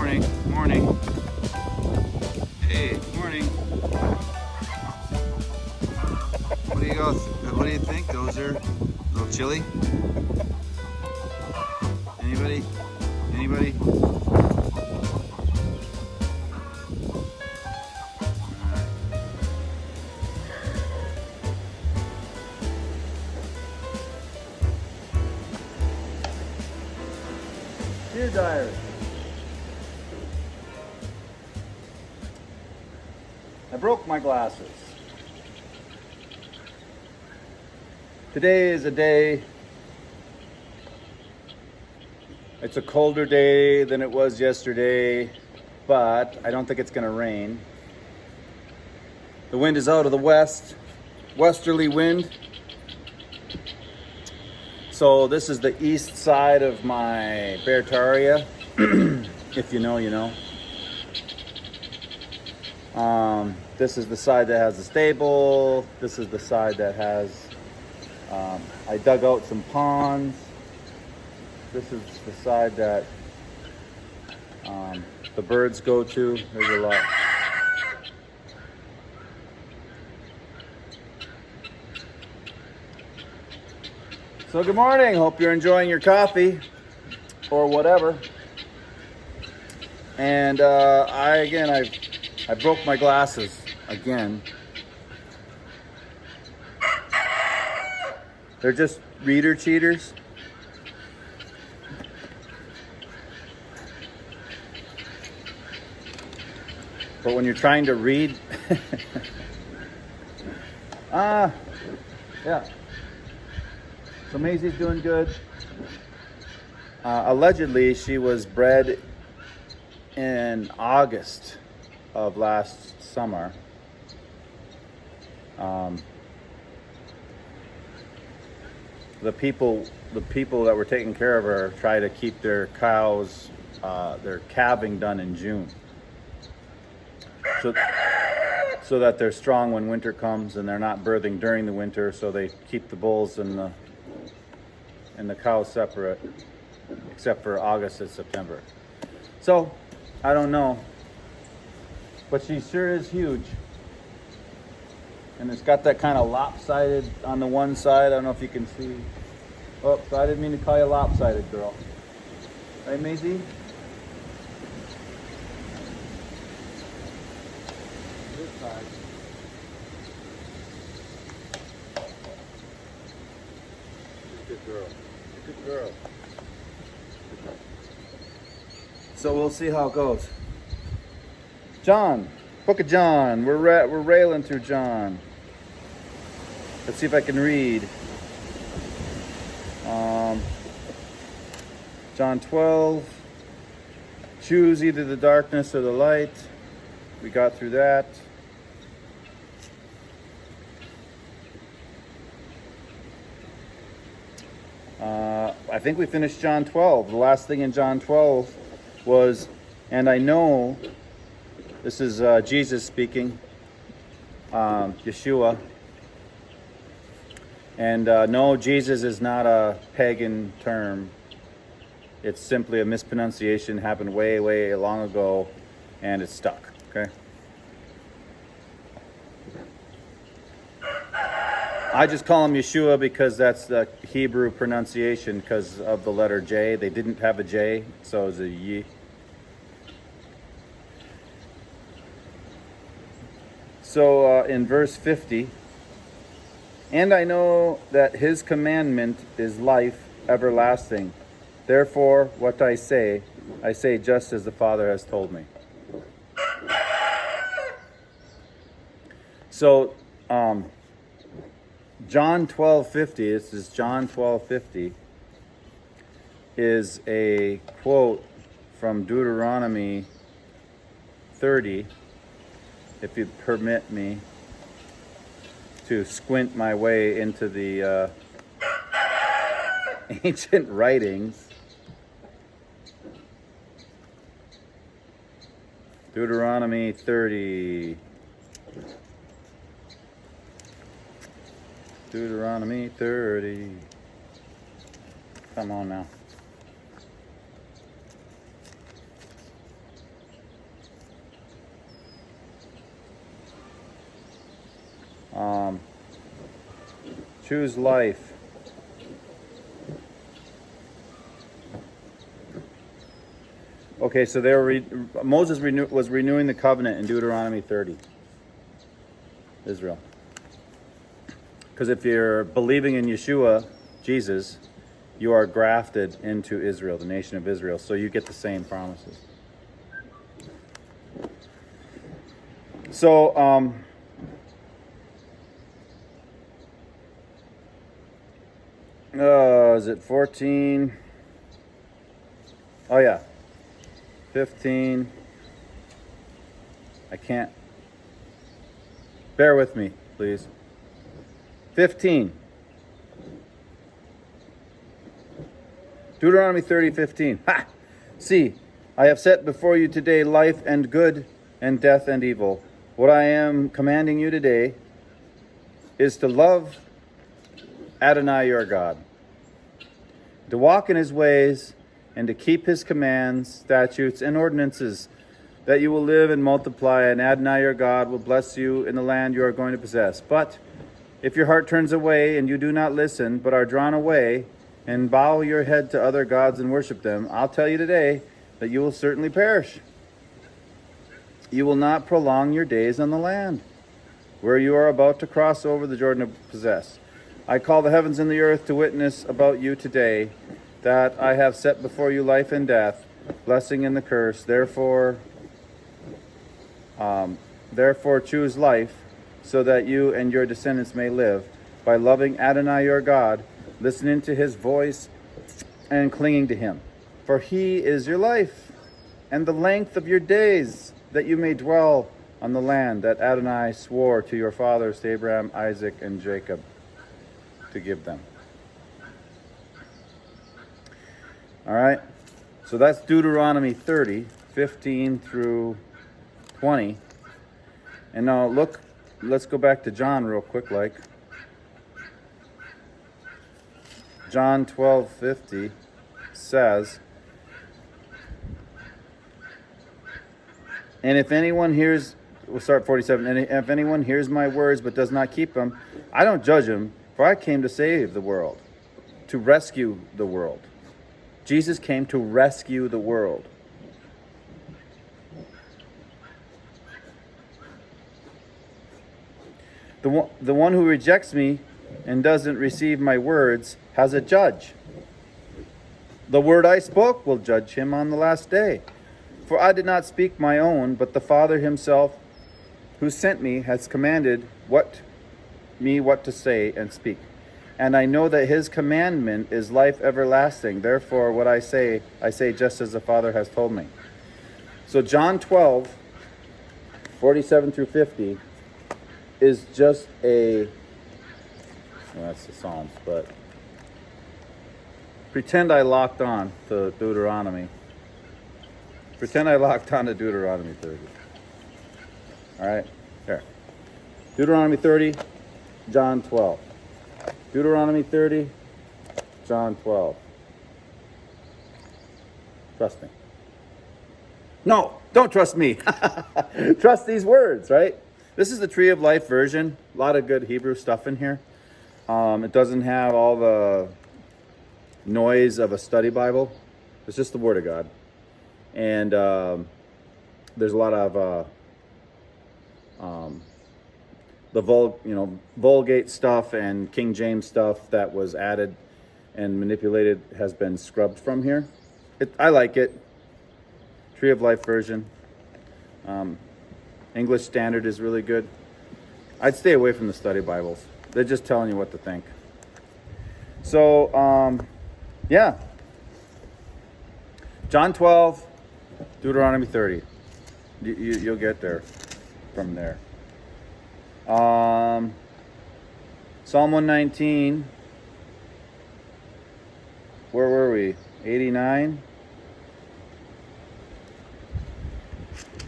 Morning, morning. Hey, morning. What do you think? Those are a little chilly? Anybody? Anybody? Dear diary. I broke my glasses. Today is a day, it's a colder day than it was yesterday, but I don't think it's going to rain. The wind is out of the west, westerly wind. So this is the east side of my Bearean. If you know, you know. This is the side that has the stable. This is the side that has, I dug out some ponds. This is the side that the birds go to. There's a lot. So good morning. Hope you're enjoying your coffee or whatever. And I broke my glasses again. They're just reader cheaters. But when you're trying to read, yeah. So Maisie's doing good. Allegedly, she was bred in August of last summer. The people that were taking care of her try to keep their cows, their calving done in June, so that they're strong when winter comes and they're not birthing during the winter. So they keep the bulls and the cows separate, except for August and September. So I don't know, but she sure is huge. And it's got that kind of lopsided on the one side. I don't know if you can see. Oh, so I didn't mean to call you lopsided, girl. Right, Maisie? This side. Good girl. Good girl. So we'll see how it goes. John. Book of John. We're railing through John. Let's see if I can read. John 12. Choose either the darkness or the light. We got through that. I think we finished John 12. The last thing in John 12 was, and I know. This is Jesus speaking, Yeshua. And no, Jesus is not a pagan term. It's simply a mispronunciation, happened way, way long ago, and it's stuck, okay? I just call him Yeshua because that's the Hebrew pronunciation because of the letter J. They didn't have a J, so it's a Ye. So in verse 50, and I know that his commandment is life everlasting. Therefore, what I say just as the Father has told me. So John 12:50, this is John 12:50, is a quote from Deuteronomy 30. If you permit me to squint my way into the ancient writings. Deuteronomy 30. Deuteronomy 30. Come on now. Choose life. Okay, so Moses was renewing the covenant in Deuteronomy 30. Israel. Because if you're believing in Yeshua, Jesus, you are grafted into Israel, the nation of Israel. So you get the same promises. So, is it 14? Oh, yeah. 15. I can't. Bear with me, please. 15. Deuteronomy 30:15. Ha! See, I have set before you today life and good and death and evil. What I am commanding you today is to love Adonai your God, to walk in his ways, and to keep his commands, statutes, and ordinances, that you will live and multiply, and Adonai your God will bless you in the land you are going to possess. But if your heart turns away and you do not listen, but are drawn away and bow your head to other gods and worship them, I'll tell you today that you will certainly perish. You will not prolong your days on the land where you are about to cross over the Jordan to possess. I call the heavens and the earth to witness about you today that I have set before you life and death, blessing and the curse. Therefore choose life, so that you and your descendants may live, by loving Adonai your God, listening to his voice, and clinging to him. For he is your life, and the length of your days, that you may dwell on the land that Adonai swore to your fathers, to Abraham, Isaac, and Jacob, to give them. All right, so that's Deuteronomy 30, 15 through 20. And now look, let's go back to John real quick, like. John 12:50 says, and if anyone hears, we'll start 47, and if anyone hears my words but does not keep them, I don't judge him, for I came to save the world, to rescue the world. Jesus came to rescue the world. The one who rejects me and doesn't receive my words has a judge. The word I spoke will judge him on the last day. For I did not speak my own, but the Father himself who sent me has commanded what to say and speak. And I know that his commandment is life everlasting. Therefore, what I say just as the Father has told me. So John 12, 47 through 50 is just well, that's the Psalms, but pretend I locked on to Deuteronomy. Pretend I locked on to Deuteronomy 30. All right, there. Deuteronomy 30, John 12. Deuteronomy 30, John 12. Trust me. No, don't trust me. Trust these words, right? This is the Tree of Life version. A lot of good Hebrew stuff in here. It doesn't have all the noise of a study Bible. It's just the Word of God. And there's a lot of the Vulgate stuff and King James stuff that was added and manipulated has been scrubbed from here. I like it. Tree of Life version. English Standard is really good. I'd stay away from the study Bibles. They're just telling you what to think. So, yeah. John 12, Deuteronomy 30. You'll get there from there. Psalm 119. Where were we? 89?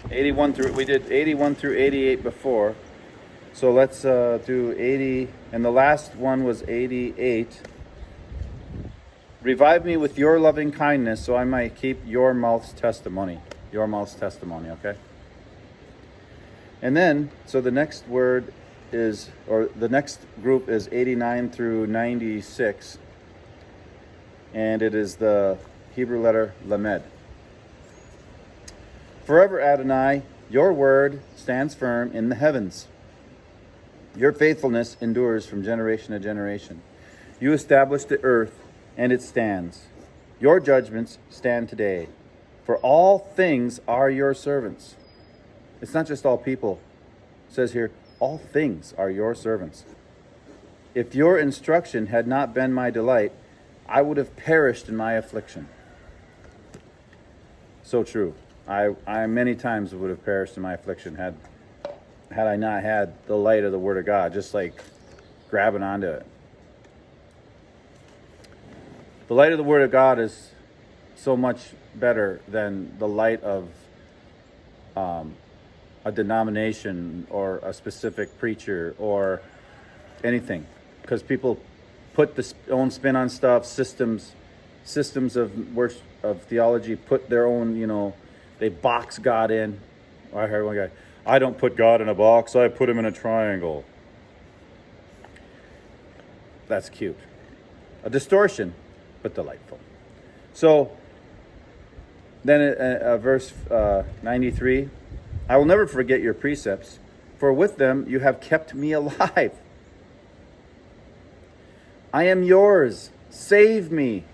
81 through, we did 81 through 88 before. So let's do 80, and the last one was 88. Revive me with your loving kindness so I might keep your mouth's testimony. Your mouth's testimony, okay? And then, so the next word is, or the next group is 89 through 96. And it is the Hebrew letter Lamed. Forever, Adonai, your word stands firm in the heavens. Your faithfulness endures from generation to generation. You established the earth, and it stands. Your judgments stand today. For all things are your servants. It's not just all people. It says here, all things are your servants. If your instruction had not been my delight, I would have perished in my affliction. So true. I many times would have perished in my affliction had I not had the light of the Word of God, just like grabbing onto it. The light of the Word of God is so much better than the light of a denomination or a specific preacher or anything, because people put their own spin on stuff. Systems of theology put their own, they box God in. I heard one guy, I don't put God in a box, I put him in a triangle. That's cute. A distortion, but delightful. So, then verse 93, I will never forget your precepts, for with them you have kept me alive. I am yours, save me,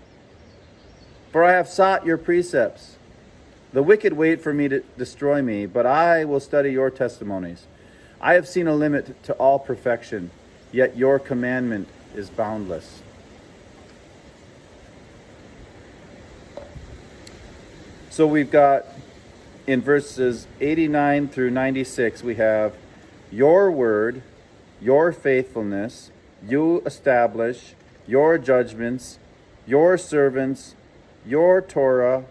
for I have sought your precepts. The wicked wait for me to destroy me, but I will study your testimonies. I have seen a limit to all perfection, yet your commandment is boundless. So we've got in verses 89 through 96, we have your word, your faithfulness, you establish your judgments, your servants, your Torah,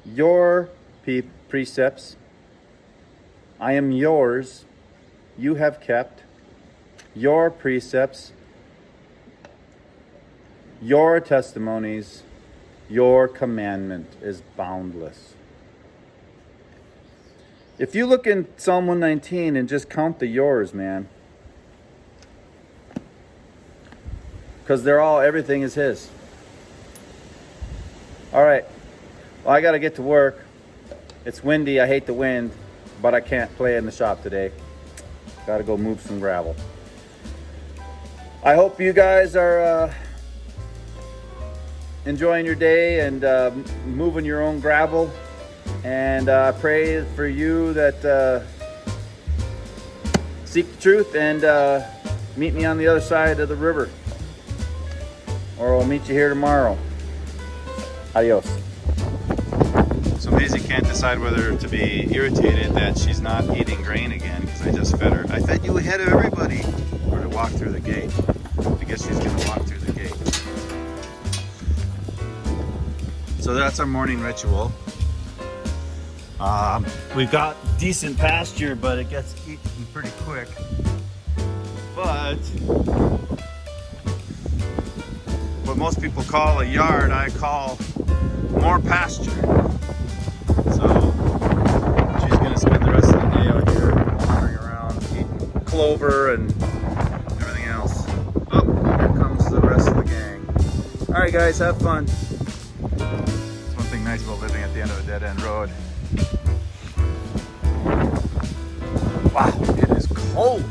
your precepts. I am yours, you have kept your precepts, your testimonies, your commandment is boundless. If you look in Psalm 119 and just count the yours, man, because everything is his. All right. Well, I got to get to work. It's windy. I hate the wind, but I can't play in the shop today. Got to go move some gravel. I hope you guys are enjoying your day and moving your own gravel. And I pray for you that seek the truth and meet me on the other side of the river. Or I'll meet you here tomorrow. Adios. So Maisie can't decide whether to be irritated that she's not eating grain again because I just fed her. I fed you ahead of everybody. Or to walk through the gate. I guess she's going to walk through the gate. So that's our morning ritual. We've got decent pasture, but it gets eaten pretty quick. But what most people call a yard, I call more pasture. So she's going to spend the rest of the day out here wandering around, eating clover and everything else. Oh, here comes the rest of the gang. All right, guys, have fun. There's one thing nice about living at the end of a dead-end road. Wow, it is cold.